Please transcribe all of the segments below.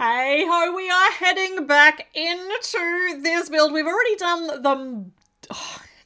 Hey ho, we are heading back into this build. We've already done the...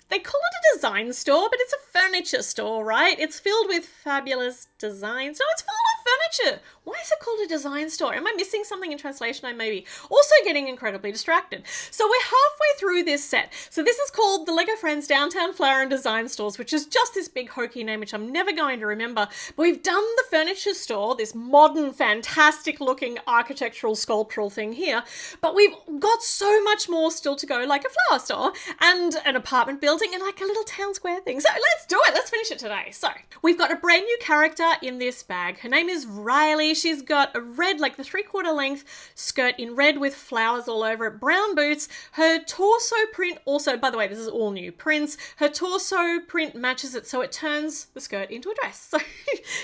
they call it a design store, but it's a furniture store, right? It's filled with fabulous designs. No, it's full of furniture. Why is it called a design store? Am I missing something in translation? I may be. Also getting incredibly distracted. So we're halfway through this set. So this is called the LEGO Friends Downtown Flower and Design Stores, which is just this big hokey name, which I'm never going to remember. But we've done the furniture store, this modern, fantastic looking architectural, sculptural thing here. But we've got so much more still to go, like a flower store and an apartment building and like a little town square thing. So let's do it. Let's finish it today. So we've got a brand new character in this bag. Her name is Riley. She's got a red, like the 3/4 length skirt in red with flowers all over it, brown boots. Her torso print also, by the way, this is all new prints. Her torso print matches it, so it turns the skirt into a dress. So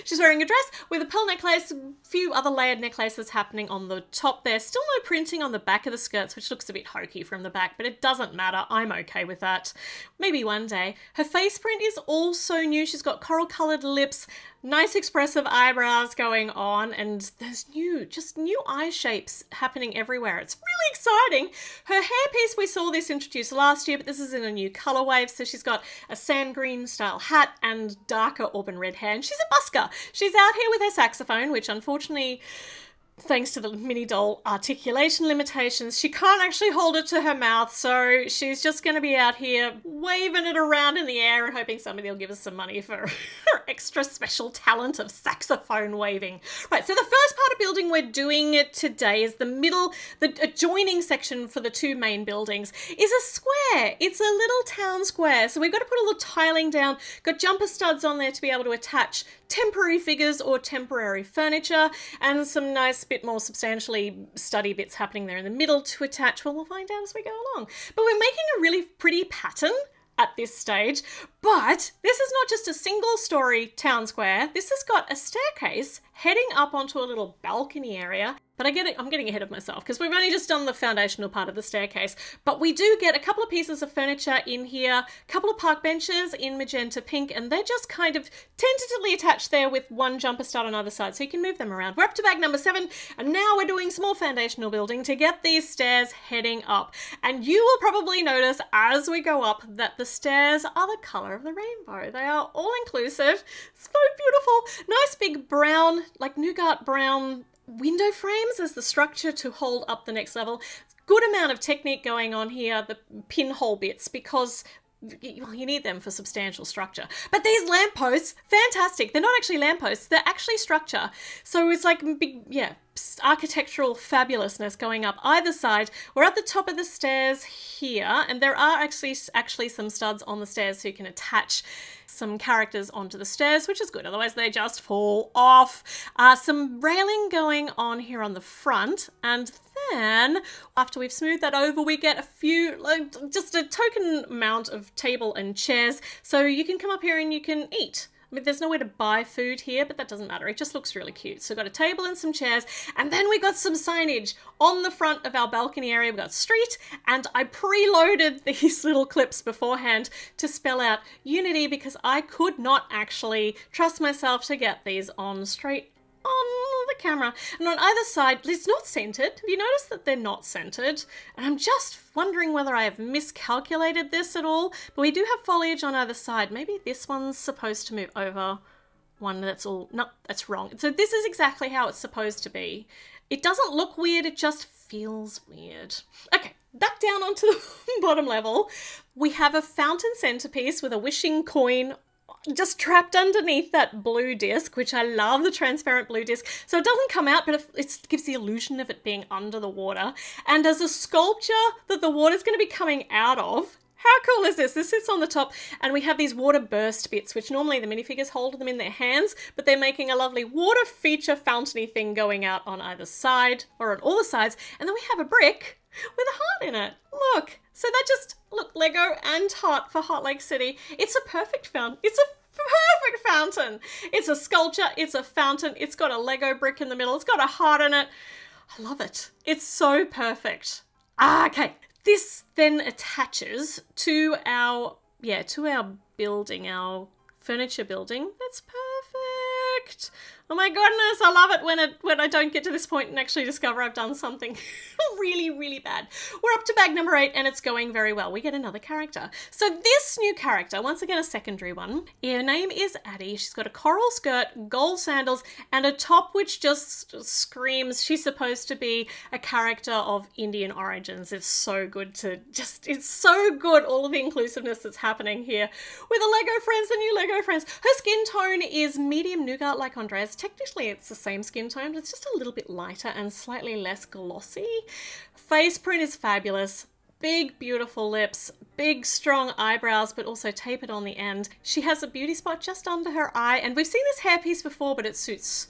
she's wearing a dress with a pearl necklace, a few other layered necklaces happening on the top there. Still no printing on the back of the skirts, which looks a bit hokey from the back, but it doesn't matter. I'm okay with that. Maybe one day. Her face print is also new. She's got coral coloured lips, nice expressive eyebrows going on, and there's new eye shapes happening everywhere. It's really exciting. Her hairpiece, we saw this introduced last year, but this is in a new colour wave. So she's got a sand green style hat and darker auburn red hair, and she's a busker. She's out here with her saxophone, which unfortunately, thanks to the mini doll articulation limitations, she can't actually hold it to her mouth, so she's just going to be out here waving it around in the air and hoping somebody will give us some money for her extra special talent of saxophone waving. Right, so the first part of building we're doing today is the adjoining section for the two main buildings is a square. It's a little town square, so we've got to put a little tiling down, got jumper studs on there to be able to attach temporary figures or temporary furniture, and some nice bit more substantially study bits happening there in the middle to attach. Well, we'll find out as we go along. But we're making a really pretty pattern at this stage, but this is not just a single story town square. This has got a staircase heading up onto a little balcony area. But I'm getting ahead of myself because we've only just done the foundational part of the staircase. But we do get a couple of pieces of furniture in here, a couple of park benches in magenta pink, and they're just kind of tentatively attached there with one jumper stud on either side, so you can move them around. We're up to bag number 7, and now we're doing some more foundational building to get these stairs heading up. And you will probably notice as we go up that the stairs are the colour of the rainbow. They are all inclusive. So beautiful. Nice big brown, like nougat brown window frames as the structure to hold up the next level. Good amount of technique going on here, the pinhole bits, because you need them for substantial structure. But these lampposts, fantastic. They're not actually lampposts, they're actually structure. So it's like big, architectural fabulousness going up either side. We're at the top of the stairs here, and there are actually some studs on the stairs so you can attach some characters onto the stairs, which is good, otherwise they just fall off. Some railing going on here on the front, and then after we've smoothed that over, we get a few, just a token amount of table and chairs, so you can come up here and you can eat. I mean, there's nowhere to buy food here, but that doesn't matter. It just looks really cute. So we've got a table and some chairs, and then we got some signage on the front of our balcony area. We've got street, and I preloaded these little clips beforehand to spell out Unity because I could not actually trust myself to get these on straight on the camera. And on either side, it's not centered. Have you noticed that they're not centered? And I'm just wondering whether I have miscalculated this at all. But we do have foliage on either side. Maybe this one's supposed to move over one that's all... No, that's wrong. So this is exactly how it's supposed to be. It doesn't look weird, it just feels weird. Okay, back down onto the bottom level. We have a fountain centerpiece with a wishing coin just trapped underneath that blue disc, which I love, the transparent blue disc. So it doesn't come out, but it gives the illusion of it being under the water. And as a sculpture that the water's going to be coming out of, how cool is this? This sits on the top, and we have these water burst bits, which normally the minifigures hold them in their hands, but they're making a lovely water feature fountainy thing going out on either side, or on all the sides. And then we have a brick with a heart in it. Look. So that just, look, Lego and heart for Heart Lake City. It's a perfect fountain. It's a perfect fountain. It's a sculpture. It's a fountain. It's got a Lego brick in the middle. It's got a heart in it. I love it. It's so perfect. Okay. This then attaches to our building, our furniture building. That's perfect. Oh my goodness, I love it when I don't get to this point and actually discover I've done something really, really bad. We're up to bag number 8 and it's going very well. We get another character. So this new character, once again a secondary one, her name is Addie. She's got a coral skirt, gold sandals, and a top which just screams she's supposed to be a character of Indian origins. It's so good it's so good, all of the inclusiveness that's happening here with the Lego friends, the new Lego friends. Her skin tone is medium nougat like Andrea's. Technically it's the same skin tone, but it's just a little bit lighter and slightly less glossy. Face print is fabulous. Big, beautiful lips, big, strong eyebrows, but also tapered on the end. She has a beauty spot just under her eye, and we've seen this hairpiece before, but it suits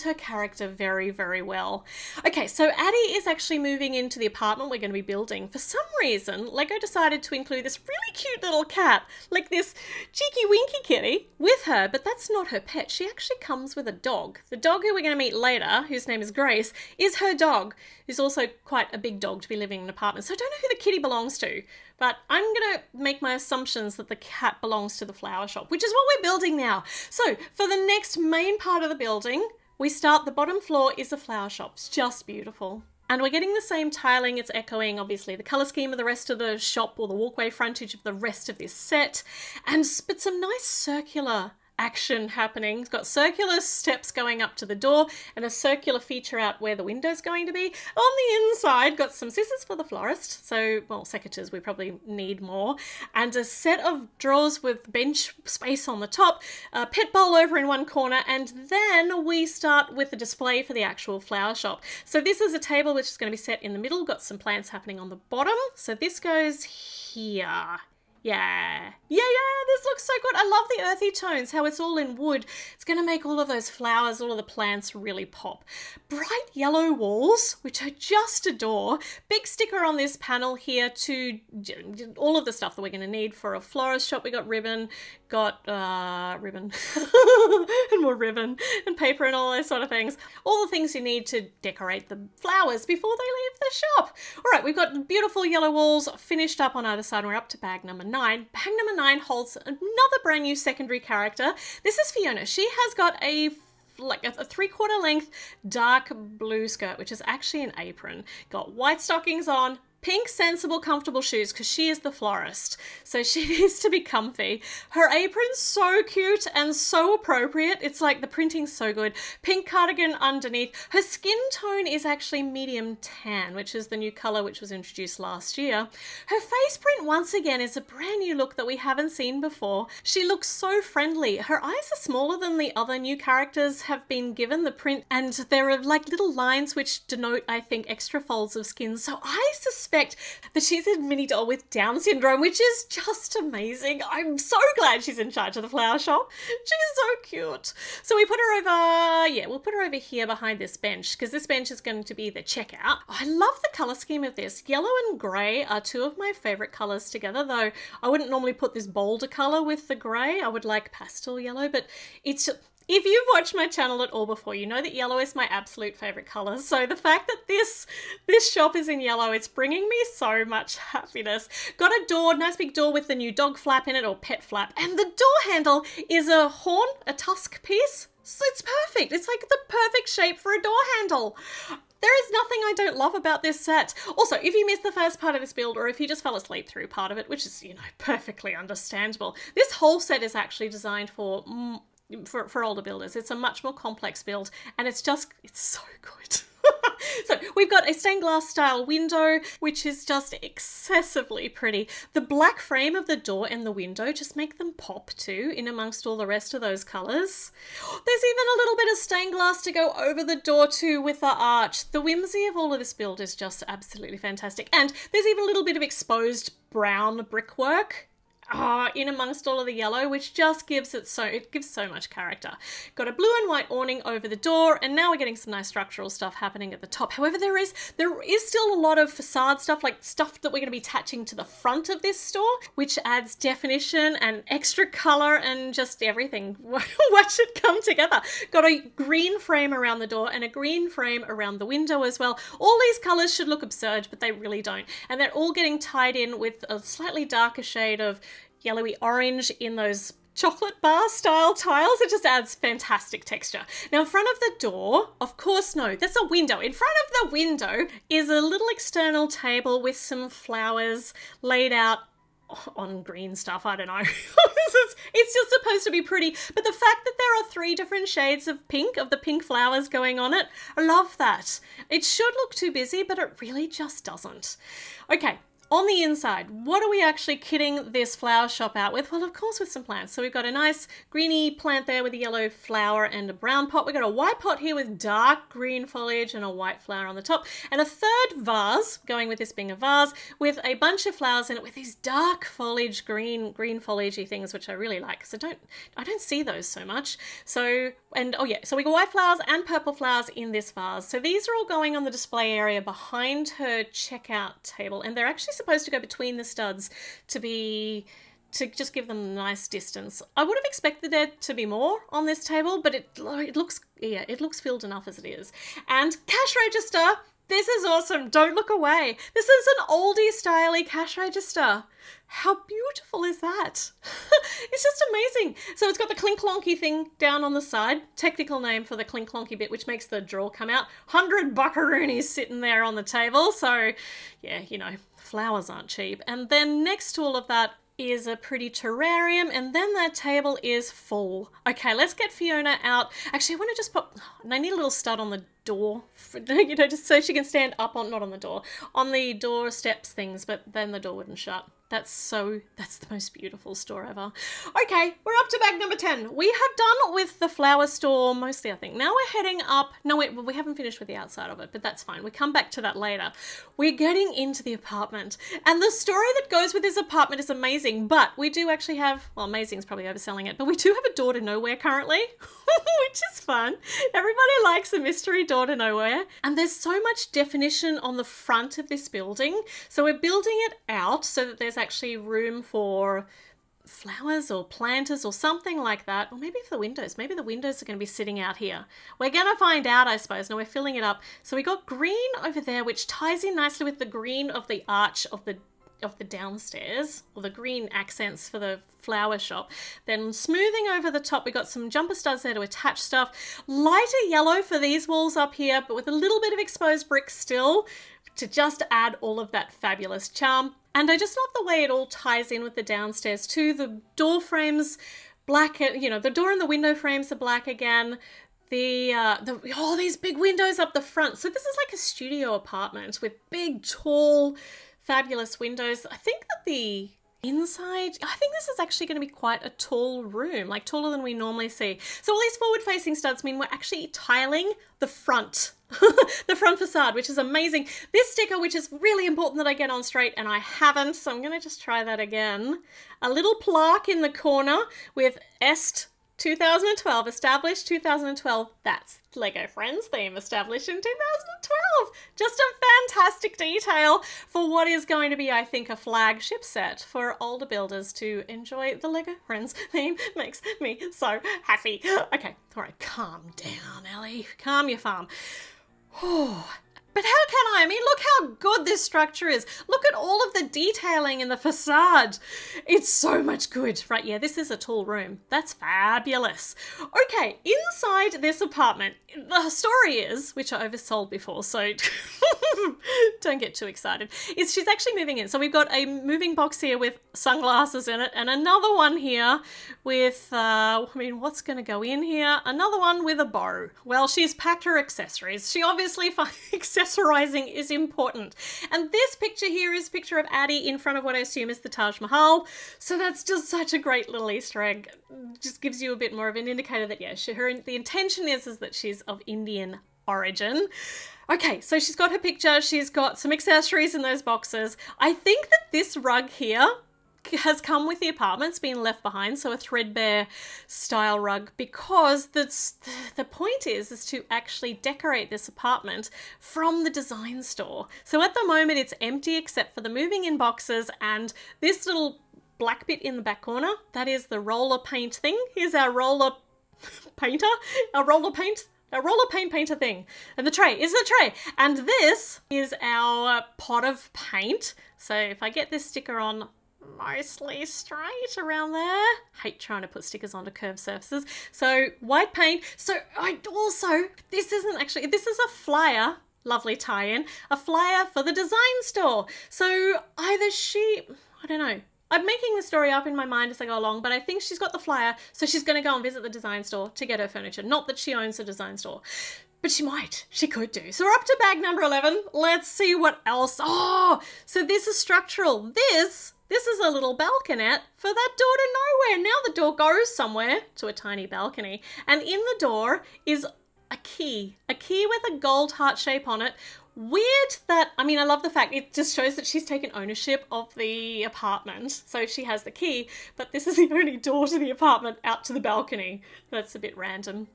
her character very, very well. Okay, so Addie is actually moving into the apartment we're going to be building. For some reason, Lego decided to include this really cute little cat, like this cheeky winky kitty, with her, but that's not her pet. She actually comes with a dog. The dog who we're going to meet later, whose name is Grace, is her dog, who's also quite a big dog to be living in an apartment. So I don't know who the kitty belongs to, but I'm gonna make my assumptions that the cat belongs to the flower shop, which is what we're building now. So for the next main part of the building, we start, the bottom floor is the flower shop. It's just beautiful. And we're getting the same tiling. It's echoing, obviously, the colour scheme of the rest of the shop, or the walkway frontage of the rest of this set. But some nice circular action happening. It's got circular steps going up to the door and a circular feature out where the window's going to be. On the inside, got some scissors for the florist. So, well, secateurs, we probably need more. And a set of drawers with bench space on the top, a pet bowl over in one corner, and then we start with the display for the actual flower shop. So this is a table which is going to be set in the middle, got some plants happening on the bottom. So this goes here. Yeah, this looks so good. I love the earthy tones, how it's all in wood. It's going to make all of those flowers, all of the plants really pop. Bright yellow walls, which I just adore. Big sticker on this panel here to all of the stuff that we're going to need for a florist shop. We got ribbon, ribbon, and more ribbon, and paper and all those sort of things. All the things you need to decorate the flowers before they leave the shop. All right, we've got beautiful yellow walls finished up on either side. We're up to bag number 9. Bag number 9 holds another brand new secondary character. This is Fiona. She has got a 3/4 length dark blue skirt, which is actually an apron. Got white stockings on, pink, sensible, comfortable shoes, because she is the florist, so she needs to be comfy. Her apron's so cute and so appropriate. It's like the printing's so good. Pink cardigan underneath. Her skin tone is actually medium tan, which is the new colour which was introduced last year. Her face print, once again, is a brand new look that we haven't seen before. She looks so friendly. Her eyes are smaller than the other new characters have been given the print, and there are like little lines which denote, I think, extra folds of skin. So I suspect that she's a mini doll with Down syndrome, which is just amazing. I'm so glad she's in charge of the flower shop. She's so cute. So we put her over, we'll put her over here behind this bench, because this bench is going to be the checkout. I love the colour scheme of this. Yellow and grey are two of my favourite colours together, though I wouldn't normally put this bolder colour with the grey. I would like pastel yellow, but if you've watched my channel at all before, you know that yellow is my absolute favourite colour. So the fact that this shop is in yellow, it's bringing me so much happiness. Got a door, nice big door with the new dog flap in it, or pet flap. And the door handle is a horn, a tusk piece. So it's perfect. It's like the perfect shape for a door handle. There is nothing I don't love about this set. Also, if you missed the first part of this build, or if you just fell asleep through part of it, which is, perfectly understandable, this whole set is actually designed for older builders. It's a much more complex build, and it's so good. So we've got a stained glass style window, which is just excessively pretty. The black frame of the door and the window just make them pop too, in amongst all the rest of those colours. There's even a little bit of stained glass to go over the door too with the arch. The whimsy of all of this build is just absolutely fantastic. And there's even a little bit of exposed brown brickwork in amongst all of the yellow, which just gives so much character. Got a blue and white awning over the door, and now we're getting some nice structural stuff happening at the top. However, there is still a lot of facade stuff, like stuff that we're going to be attaching to the front of this store, which adds definition and extra color and just everything. Watch it come together. Got a green frame around the door and a green frame around the window as well. All these colors should look absurd, but they really don't. And they're all getting tied in with a slightly darker shade of yellowy orange in those chocolate bar style tiles. It just adds fantastic texture. Now, in front of the door, of course, no, that's a window. In front of the window is a little external table with some flowers laid out on green stuff. I don't know. It's just supposed to be pretty. But the fact that there are 3 different shades of pink, of the pink flowers going on it, I love that. It should look too busy, but it really just doesn't. Okay. On the inside, what are we actually kitting this flower shop out with? Well, of course, with some plants. So we've got a nice greeny plant there with a yellow flower and a brown pot. We've got a white pot here with dark green foliage and a white flower on the top. And a third vase, going with this being a vase, with a bunch of flowers in it with these dark foliage, green foliagey things, which I really like because I don't see those so much. So, and oh yeah, so we got white flowers and purple flowers in this vase. So these are all going on the display area behind her checkout table, and they're actually supposed to go between the studs to just give them a nice distance. I would have expected there to be more on this table, but it looks filled enough as it is. And cash register, this is awesome. Don't look away. This is an oldie styley cash register. How beautiful is that? It's just amazing. So it's got the clink clonky thing down on the side, technical name for the clink clonky bit, which makes the drawer come out. 100 buckaroonies sitting there on the table. So yeah, you know, flowers aren't cheap. And then next to all of that is a pretty terrarium, and then that table is full. Okay, let's get Fiona out. Actually, I want to just put, I need a little stud on the door, you know, just so she can stand up on, not on the door, on the door steps things, but then the door wouldn't shut. That's the most beautiful store ever. Okay, we're up to bag number 10. We have done with the flower store mostly, I think. Now we're heading up. No, wait, we haven't finished with the outside of it, but that's fine. We come back to that later. We're getting into the apartment, and the story that goes with this apartment is amazing, but we do actually have, well, amazing is probably overselling it, but we do have a door to nowhere currently, which is fun. Everybody likes a mystery door to nowhere, and there's so much definition on the front of this building. So we're building it out so that there's actually room for flowers or planters or something like that, or maybe for the windows. Maybe the windows are going to be sitting out here. We're going to find out, I suppose. Now we're filling it up. So we got green over there, which ties in nicely with the green of the arch of the downstairs, or the green accents for the flower shop. Then smoothing over the top, we got some jumper studs there to attach stuff. Lighter yellow for these walls up here, but with a little bit of exposed brick still to just add all of that fabulous charm. And I just love the way it all ties in with the downstairs too. The door frames, black, you know, the door and the window frames are black again. These big windows up the front. So this is like a studio apartment with big, tall, fabulous windows. I think that the inside, I think this is actually going to be quite a tall room, like taller than we normally see. So all these forward-facing studs mean we're actually tiling the front. The front facade, which is amazing. This sticker, which is really important that I get on straight, and I haven't, so I'm going to just try that again. A little plaque in the corner with Est 2012, established 2012. That's Lego Friends theme, established in 2012. Just a fantastic detail for what is going to be, I think, a flagship set for older builders to enjoy. The Lego Friends theme makes me so happy. Okay, all right, calm down, Ellie. Calm your farm. But how can I? I mean, look how good this structure is. Look at all of the detailing in the facade. It's so much good. Right, yeah, this is a tall room. That's fabulous. Okay, inside this apartment, the story is, which I oversold before, so don't get too excited, is she's actually moving in. So we've got a moving box here with sunglasses in it, and another one here with, what's going to go in here? Another one with a bow. Well, she's packed her accessories. She obviously accessorizing is important. And this picture here is a picture of Addie in front of what I assume is the Taj Mahal. So that's just such a great little Easter egg. Just gives you a bit more of an indicator that, yeah, the intention is that she's of Indian origin. Okay, so she's got her picture. She's got some accessories in those boxes. I think that this rug here has come with the apartment. It's been left behind, so a threadbare style rug, because the point is to actually decorate this apartment from the design store. So at the moment it's empty except for the moving in boxes and this little black bit in the back corner. That is the roller paint thing. Here's our roller painter, our roller paint painter thing. And the tray is the tray. And this is our pot of paint. So if I get this sticker on mostly straight around there. Hate trying to put stickers onto curved surfaces. So white paint. So I also, this is a flyer. Lovely tie-in. A flyer for the design store. So either I don't know. I'm making the story up in my mind as I go along, but I think she's got the flyer, so she's going to go and visit the design store to get her furniture. Not that she owns a design store, but she might. She could do. So we're up to bag number 11. Let's see what else. Oh, so this is structural. This is a little balconette for that door to nowhere. Now the door goes somewhere to a tiny balcony, and in the door is a key with a gold heart shape on it. Weird that, I mean, I love the fact it just shows that she's taken ownership of the apartment. So she has the key, but this is the only door to the apartment out to the balcony. That's a bit random.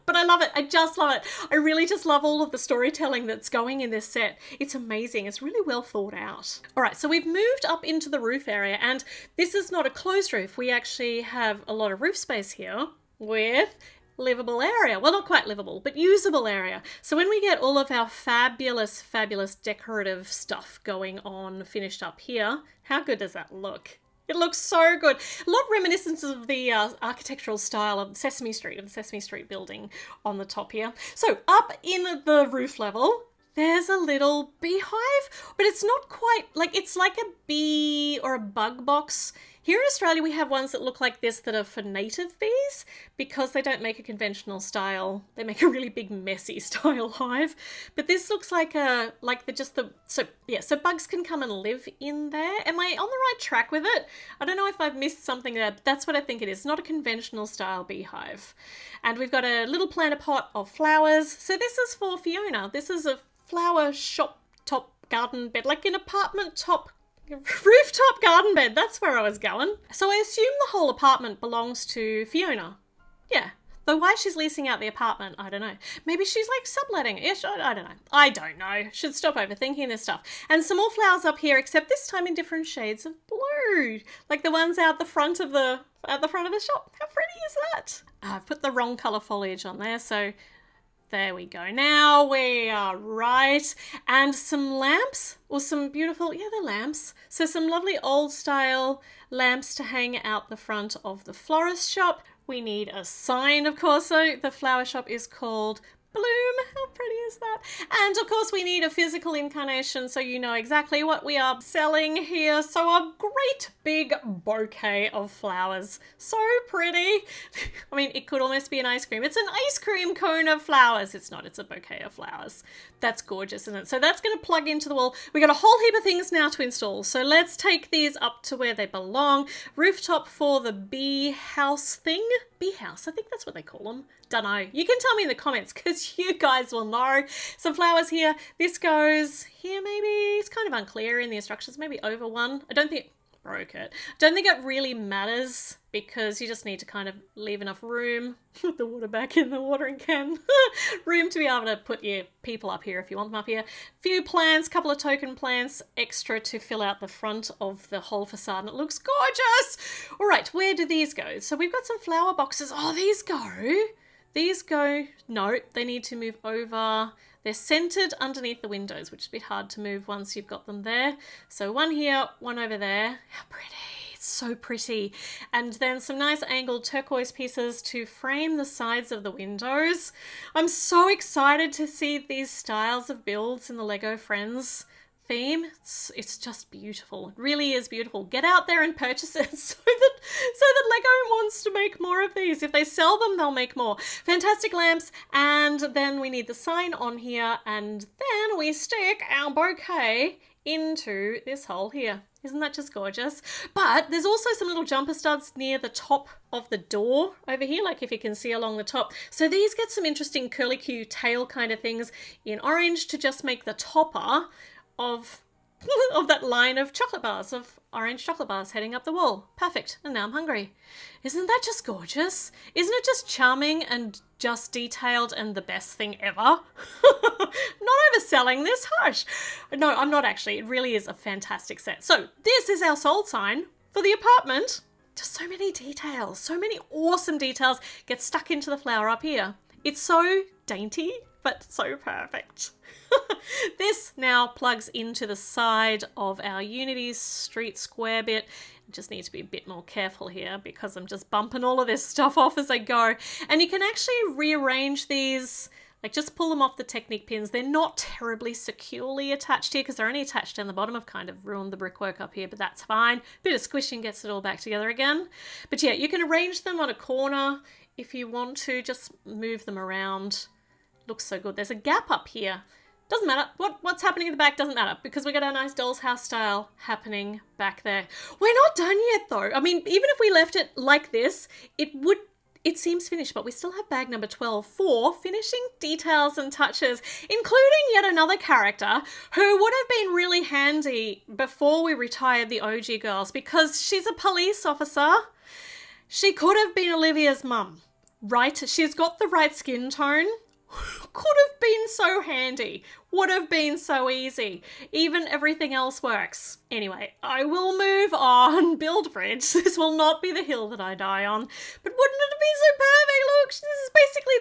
But I love it. I just love it. I really just love all of the storytelling that's going in this set. It's amazing. It's really well thought out. All right, so we've moved up into the roof area, and this is not a closed roof. We actually have a lot of roof space here with livable area. Well, not quite livable, but usable area. So when we get all of our fabulous, fabulous decorative stuff going on finished up here, how good does that look? It looks so good. A lot reminiscent of the architectural style of Sesame Street, of the Sesame Street building on the top here. So up in the roof level, there's a little beehive, but it's not quite, it's like a bee or a bug box. Here in Australia, we have ones that look like this that are for native bees because they don't make a conventional style. They make a really big, messy style hive. But this looks like so bugs can come and live in there. Am I on the right track with it? I don't know if I've missed something there, but that's what I think it is. Not a conventional style beehive. And we've got a little planter pot of flowers. So this is for Fiona. This is a flower shop top garden bed, like an apartment top rooftop garden bed. That's where I was going. So I assume the whole apartment belongs to Fiona. Yeah. Though why she's leasing out the apartment, I don't know. Maybe she's like subletting it. I don't know. I don't know. Should stop overthinking this stuff. And some more flowers up here, except this time in different shades of blue. Like the ones out the front of the shop. How pretty is that? I've put the wrong colour foliage on there, so there we go. Now we are right. And some lamps, or some beautiful, they're lamps. So some lovely old style lamps to hang out the front of the florist shop. We need a sign, of course. So the flower shop is called Bloom. How pretty is that? And of course we need a physical incarnation so you know exactly what we are selling here. So a great big bouquet of flowers. So pretty. I mean, it could almost be an ice cream. It's an ice cream cone of flowers. It's not, it's a bouquet of flowers. That's gorgeous, isn't it? So that's going to plug into the wall. We got a whole heap of things now to install. So let's take these up to where they belong. Rooftop for the bee house thing. Bee house, I think that's what they call them. Dunno. You can tell me in the comments because you guys will know. Some flowers here. This goes here maybe. It's kind of unclear in the instructions. Maybe over one. I don't think... broke it. Don't think it really matters because you just need to kind of leave enough room. Put the water back in the watering can. Room to be able to put your people up here if you want them up here. Few plants, couple of token plants extra to fill out the front of the whole facade and it looks gorgeous. All right, where do these go? So we've got some flower boxes. Oh, these go. No, they need to move over. They're centered underneath the windows, which is a bit hard to move once you've got them there. So one here, one over there. How pretty. It's so pretty. And then some nice angled turquoise pieces to frame the sides of the windows. I'm so excited to see these styles of builds in the Lego Friends theme. It's just beautiful. It really is beautiful. Get out there and purchase it so that Lego wants to make more of these. If they sell them, they'll make more. Fantastic lamps, and then we need the sign on here, and then we stick our bouquet into this hole here. Isn't that just gorgeous? But there's also some little jumper studs near the top of the door over here, like if you can see along the top. So these get some interesting curlicue tail kind of things in orange to just make the topper of that line of chocolate bars, of orange chocolate bars heading up the wall. Perfect. And now I'm hungry. Isn't that just gorgeous? Isn't it just charming and just detailed and the best thing ever? Not overselling this, hush. No, I'm not actually. It really is a fantastic set. So this is our sold sign for the apartment. Just so many details, so many awesome details get stuck into the flower up here. It's so dainty, but so perfect. This now plugs into the side of our Unity Street Square bit. I just need to be a bit more careful here because I'm just bumping all of this stuff off as I go. And you can actually rearrange these, like just pull them off the Technic pins. They're not terribly securely attached here because they're only attached down the bottom. I've kind of ruined the brickwork up here, but that's fine. Bit of squishing gets it all back together again. But yeah, you can arrange them on a corner if you want to. Just move them around. Looks so good. There's a gap up here. Doesn't matter. What's happening in the back doesn't matter because we got our nice doll's house style happening back there. We're not done yet though. I mean, even if we left it like this, it seems finished, but we still have bag number 12 for finishing details and touches, including yet another character who would have been really handy before we retired the OG girls because she's a police officer. She could have been Olivia's mum, right? She's got the right skin tone. Could have been so handy. Would have been so easy. Even everything else works. Anyway, I will move on. Build bridge. This will not be the hill that I die on. But wouldn't it be so perfect? Look,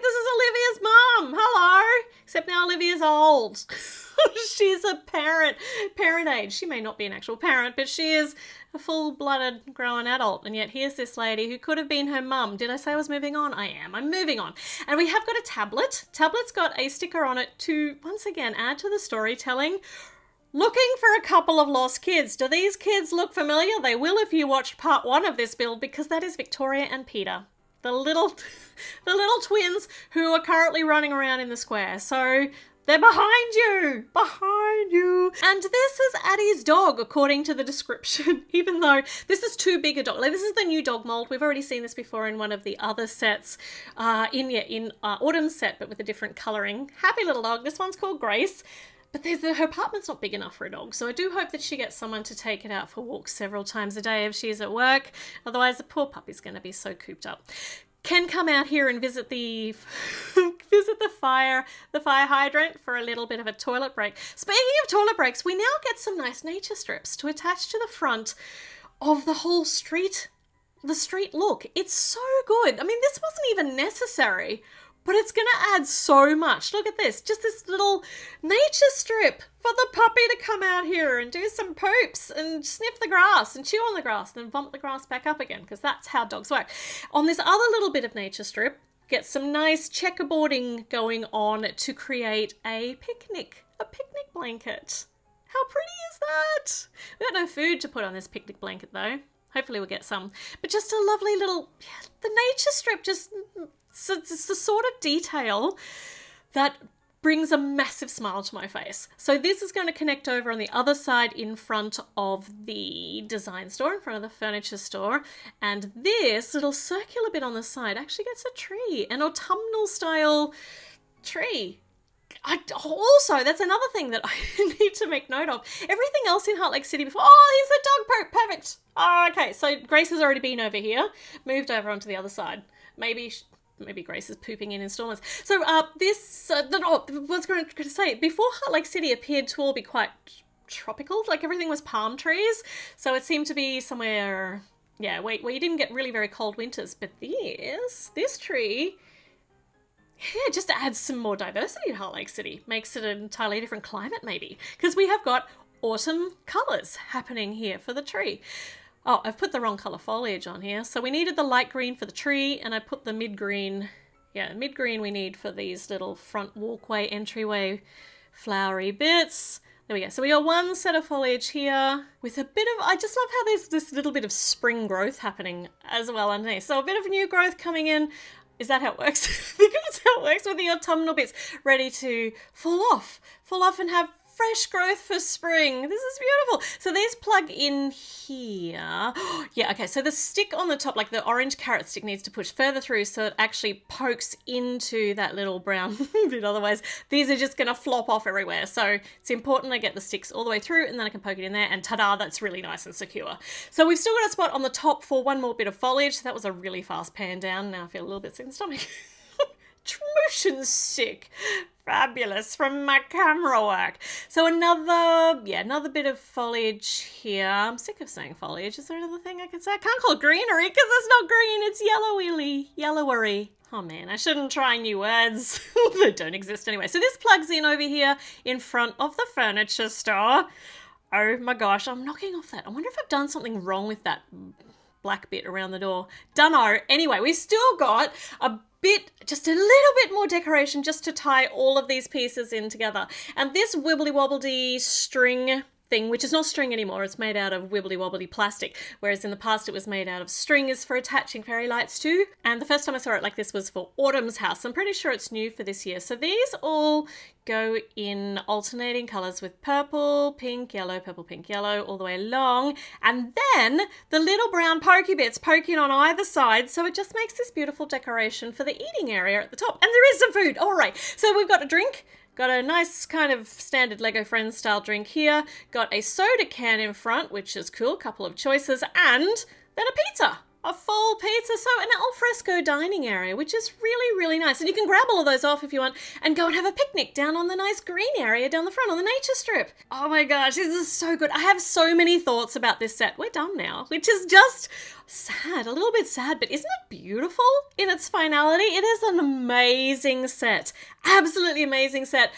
this is Olivia's mum. Hello. Except now Olivia's old. She's a parent age. She may not be an actual parent, but she is a full-blooded grown adult. And yet here's this lady who could have been her mum. Did I say I was moving on? I am. I'm moving on. And we have got a tablet. Tablet's got a sticker on it to, once again, add to the storytelling. Looking for a couple of lost kids. Do these kids look familiar? They will if you watched part 1 of this build, because that is Victoria and Peter. The little twins who are currently running around in the square. So they're behind you. And this is Addie's dog, according to the description, even though this is too big a dog. Like, this is the new dog mold. We've already seen this before in one of the other sets, in Autumn's set, but with a different colouring. Happy little dog. This one's called Grace. But her apartment's not big enough for a dog, so I do hope that she gets someone to take it out for walks several times a day if she's at work. Otherwise, the poor puppy's going to be so cooped up. Can come out here and visit the fire hydrant for a little bit of a toilet break. Speaking of toilet breaks, we now get some nice nature strips to attach to the front of the whole street, the street look. It's so good. I mean, this wasn't even necessary, but it's going to add so much. Look at this. Just this little nature strip for the puppy to come out here and do some poops and sniff the grass and chew on the grass and then vomit the grass back up again, because that's how dogs work. On this other little bit of nature strip, get some nice checkerboarding going on to create a picnic blanket. How pretty is that? We've got no food to put on this picnic blanket though. Hopefully we'll get some. But just a lovely little, the nature strip, just... So it's the sort of detail that brings a massive smile to my face. So this is going to connect over on the other side in front of the design store, in front of the furniture store. And this little circular bit on the side actually gets a tree, an autumnal style tree. Also, that's another thing that I need to make note of. Everything else in Heart Lake City before... Oh, here's the dog poop. Perfect. Oh, okay, so Grace has already been over here, moved over onto the other side. Maybe Grace is pooping in installments. So I was going to say, before Heart Lake City appeared to all be quite tropical, like everything was palm trees. So it seemed to be somewhere, where you didn't get really very cold winters. But this tree, just adds some more diversity to Heart Lake City. Makes it an entirely different climate maybe. Because we have got autumn colours happening here for the tree. Oh, I've put the wrong colour foliage on here. So we needed the light green for the tree, and I put the mid-green, mid-green we need for these little front walkway, entryway, flowery bits. There we go. So we got one set of foliage here with a bit of, I just love how there's this little bit of spring growth happening as well underneath. So a bit of new growth coming in. Is that how it works? I think that's how it works with the autumnal bits ready to fall off and have fresh growth for spring. This is beautiful. So these plug in here. Okay, so the stick on the top, like the orange carrot stick, needs to push further through so it actually pokes into that little brown bit. Otherwise, these are just going to flop off everywhere. So it's important I get the sticks all the way through and then I can poke it in there and ta-da, that's really nice and secure. So we've still got a spot on the top for one more bit of foliage. So that was a really fast pan down. Now I feel a little bit sick in the stomach. Motion sick. fabulous from my camera work. So another bit of foliage here. I'm sick of saying foliage. Is there another thing I can say? I can't call it greenery because it's not green. It's yellowery. Oh man, I shouldn't try new words. They don't exist anyway. So this plugs in over here in front of the furniture store. Oh my gosh, I'm knocking off that. I wonder if I've done something wrong with that black bit around the door. Dunno. Anyway, we've still got just a little bit more decoration just to tie all of these pieces in together. And this wibbly wobbly string thing, which is not string anymore, it's made out of wibbly wobbly plastic, whereas in the past it was made out of string, is for attaching fairy lights to. And the first time I saw it like this was for Autumn's house. I'm pretty sure it's new for this year. So these all go in alternating colours with purple, pink, yellow, purple, pink, yellow, all the way along. And then the little brown pokey bits poking on either side, so it just makes this beautiful decoration for the eating area at the top. And there is some food. All right, so we've got a drink. Got a nice kind of standard Lego Friends style drink here. Got a soda can in front, which is cool. Couple of choices. And then a pizza. A full pizza. So an alfresco dining area, which is really, really nice. And you can grab all of those off if you want and go and have a picnic down on the nice green area down the front on the nature strip. Oh my gosh, this is so good. I have so many thoughts about this set. We're done now, which is just sad, a little bit sad, but isn't it beautiful in its finality? It is an amazing set. Absolutely amazing set.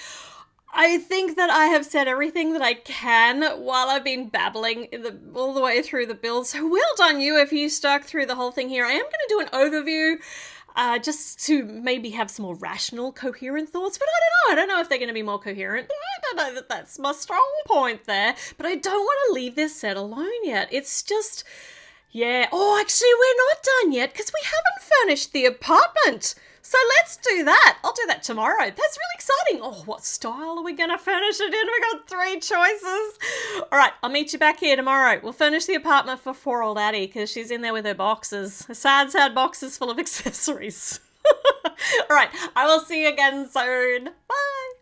I think that I have said everything that I can while I've been babbling all the way through the build. So well done you if you stuck through the whole thing here. I am going to do an overview just to maybe have some more rational, coherent thoughts. But I don't know. I don't know if they're going to be more coherent. I don't know that that's my strong point there. But I don't want to leave this set alone yet. It's just... yeah. Oh, actually, we're not done yet because we haven't furnished the apartment. So let's do that. I'll do that tomorrow. That's really exciting. Oh, what style are we going to furnish it in? We got 3 choices. All right, I'll meet you back here tomorrow. We'll furnish the apartment for poor old Addie because she's in there with her boxes. Her sad, sad boxes full of accessories. All right, I will see you again soon. Bye.